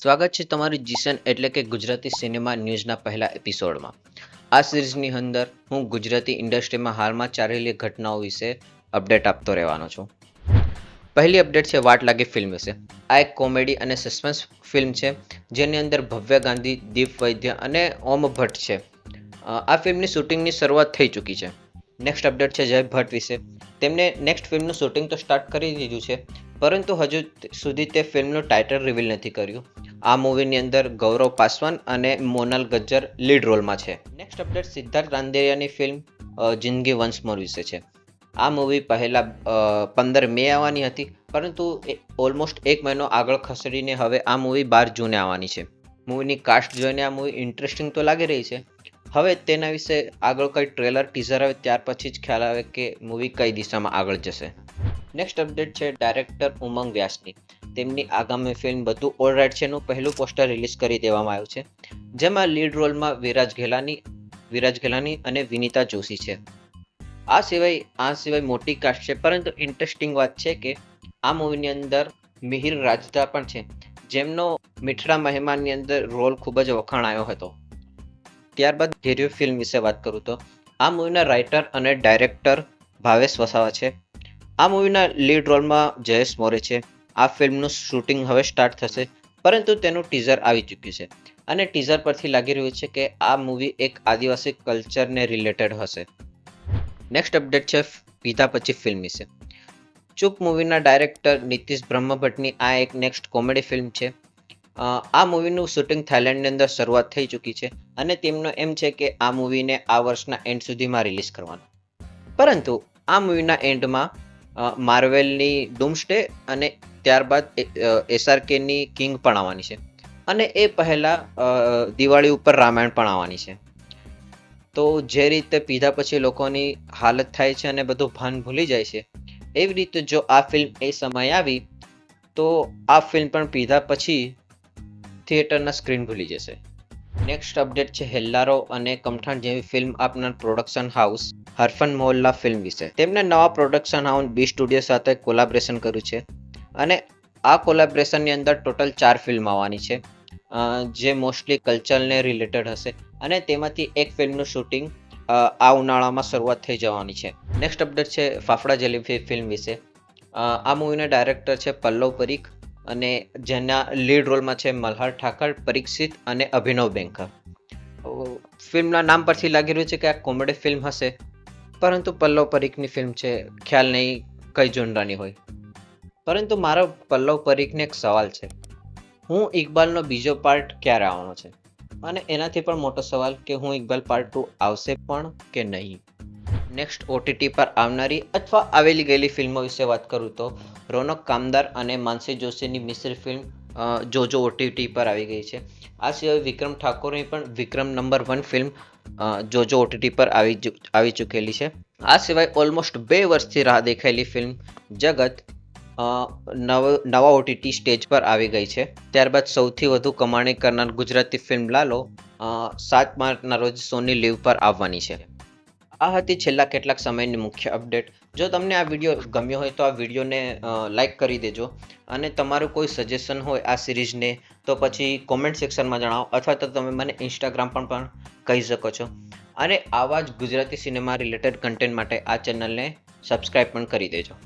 સ્વાગત છે તમારું જીસન એટલે કે ગુજરાતી સિનેમા ન્યૂઝના પહેલા એપિસોડમાં. આ સિરીઝની અંદર હું ગુજરાતી ઇન્ડસ્ટ્રીમાં હાલમાં ચાલેલી ઘટનાઓ વિશે અપડેટ આપતો રહેવાનો છું. પહેલી અપડેટ છે વાટ લાગે ફિલ્મ વિશે. આ એક કોમેડી અને સસ્પેન્સ ફિલ્મ છે જેની અંદર ભવ્ય ગાંધી, દીપ વૈદ્ય અને ઓમ ભટ્ટ છે. આ ફિલ્મની શૂટિંગની શરૂઆત થઈ ચૂકી છે. નેક્સ્ટ અપડેટ છે જય ભટ્ટ વિશે. તેમને નેક્સ્ટ ફિલ્મનું શૂટિંગ તો સ્ટાર્ટ કરી દીધું છે, પરંતુ હજુ સુધી તે ફિલ્મનું ટાઇટલ રિવીલ નથી કર્યું. આ મૂવીની અંદર ગૌરવ પાસવાન અને મોનલ ગજ્જર લીડ રોલમાં છે. નેક્સ્ટ અપડેટ સિદ્ધાર્થ રાંદેરિયાની ફિલ્મ જિંદગી વન્સ મોર વિશે છે. આ મૂવી પહેલા 15 મે આવવાની હતી, પરંતુ ઓલમોસ્ટ એક મહિનો આગળ ખસેડીને હવે આ મૂવી 12 જૂને આવવાની છે. મૂવીની કાસ્ટ જોઈને આ મૂવી ઇન્ટરેસ્ટિંગ તો લાગી રહી છે. હવે તેના વિશે આગળ કઈ ટ્રેલર ટીઝર આવે ત્યાર પછી જ ખ્યાલ આવે કે મૂવી કઈ દિશામાં આગળ જશે. નેક્સ્ટ અપડેટ છે ડાયરેક્ટર ઉમંગ વ્યાસની. તેમની આગામી ફિલ્મ બધું ઓલરાઇટ છેનું પહેલું પોસ્ટર રિલીઝ કરી દેવામાં આવ્યું છે, જેમાં લીડ રોલમાં વિરાજ ઘેલાની અને વિનીતા જોશી છે. આ સિવાય મોટી કાસ્ટ છે, પરંતુ ઇન્ટરેસ્ટિંગ વાત છે કે આ મૂવીની અંદર મિહિર રાજદા પણ છે, જેમનો મીઠડા મહેમાનની અંદર રોલ ખૂબ જ વખાણાયો હતો. ત્યારબાદ ઘેરિયો ફિલ્મ વિશે વાત કરું તો આ મૂવીના રાઇટર અને ડાયરેક્ટર ભાવેશ વસાવા છે. આ મૂવીના લીડ રોલમાં જયેશ મોરે છે. આ ફિલ્મનું શૂટિંગ હવે સ્ટાર્ટ થશે, પરંતુ તેનું ટીઝર આવી ચૂક્યું છે અને ટીઝર પરથી લાગી રહ્યું છે કે આ મૂવી એક આદિવાસી કલ્ચરને રિલેટેડ હશે. નેક્સ્ટ અપડેટ છે પીધા પછી ફિલ્મ વિશે. ચૂપ મૂવીના ડાયરેક્ટર નીતિશ બ્રહ્મભટ્ટની આ એક નેક્સ્ટ કોમેડી ફિલ્મ છે. આ મૂવીનું શૂટિંગ થાઇલેન્ડની અંદર શરૂઆત થઈ ચૂકી છે અને તેમનો એમ છે કે આ મૂવીને આ વર્ષના એન્ડ સુધીમાં રિલીઝ કરવાનું. પરંતુ આ મૂવીના એન્ડમાં માર્વેલની ડૂમ્સડે અને ત્યારબાદ SRKની કિંગ પણ આવવાની છે અને એ પહેલાં દિવાળી ઉપર રામાયણ પણ આવવાની છે. તો જે રીતે પીધા પછી લોકોની હાલત થાય છે અને બધું ભાન ભૂલી જાય છે, એવી રીતે જો આ ફિલ્મ એ સમયે આવી તો આ ફિલ્મ પણ પીધા પછી થિયેટરના સ્ક્રીન ભૂલી જશે. નેક્સ્ટ અપડેટ છે હેલ્લારો અને કમઠાણ જેવી ફિલ્મ આપનાર પ્રોડક્શન હાઉસ હરફન મોહલ્લા ફિલ્મ વિશે. તેમણે નવા પ્રોડક્શન હાઉસ બી સ્ટુડિયો સાથે કોલાબરેશન કર્યું છે અને આ કોલાબરેશનની અંદર ટોટલ 4 ફિલ્મ આવવાની છે, જે મોસ્ટલી કલ્ચરને રિલેટેડ હશે અને તેમાંથી એક ફિલ્મનું શૂટિંગ આ ઉનાળામાં શરૂઆત થઈ જવાની છે. નેક્સ્ટ અપડેટ છે ફાફડા જલેબી ફિલ્મ વિશે. આ મૂવીના ડાયરેક્ટર છે પલ્લવ પરીખ અને જેના લીડ રોલમાં છે મલ્હાર ઠાકર, પરીક્ષિત અને અભિનવ બેંકર. ફિલ્મના નામ પરથી લાગી રહ્યું છે કે આ કોમેડી ફિલ્મ હશે, પરંતુ પલ્લવ પરીખની ફિલ્મ છે, ખ્યાલ નહીં કઈ જોનરાની હોય. પરંતુ મારો પલ્લવ પરીખને એક સવાલ છે, હું ઇકબાલનો બીજો પાર્ટ ક્યારે આવવાનો છે? અને એનાથી પણ મોટો સવાલ કે હું ઇકબાલ પાર્ટ 2 આવશે પણ કે નહીં. નેક્સ્ટ OTT પર આવનારી અથવા આવેલી ગયેલી ફિલ્મો વિશે વાત કરું તો રોનક કામદાર અને માનસી જોશીની મિશ્ર ફિલ્મ જોજો OTT પર આવી ગઈ છે. આ સિવાય વિક્રમ ઠાકોરની પણ વિક્રમ નંબર 1 ફિલ્મ જોજો OTT પર આવી ચૂકેલી છે. આ સિવાય ઓલમોસ્ટ 2 વર્ષથી રાહ દેખાયેલી ફિલ્મ જગત નવા OTT સ્ટેજ પર આવી ગઈ છે. ત્યારબાદ સૌથી વધુ કમાણી કરનાર ગુજરાતી ફિલ્મ લાલો 7 માર્ચના રોજ સોની લીવ પર આવવાની છે. આ હતી છેલ્લા કેટલાક સમયની મુખ્ય અપડેટ. જો તમને આ વિડીયો ગમ્યો હોય તો આ વિડીયોને લાઇક કરી દેજો અને તમારું કોઈ સજેશન હોય આ સિરીઝને તો પછી કોમેન્ટ સેક્શનમાં જણાવો, અથવા તો તમે મને ઇન્સ્ટાગ્રામ પર પણ કહી શકો છો. અને આવા જ ગુજરાતી સિનેમા રિલેટેડ કન્ટેન્ટ માટે આ ચેનલને સબસ્ક્રાઈબ પણ કરી દેજો.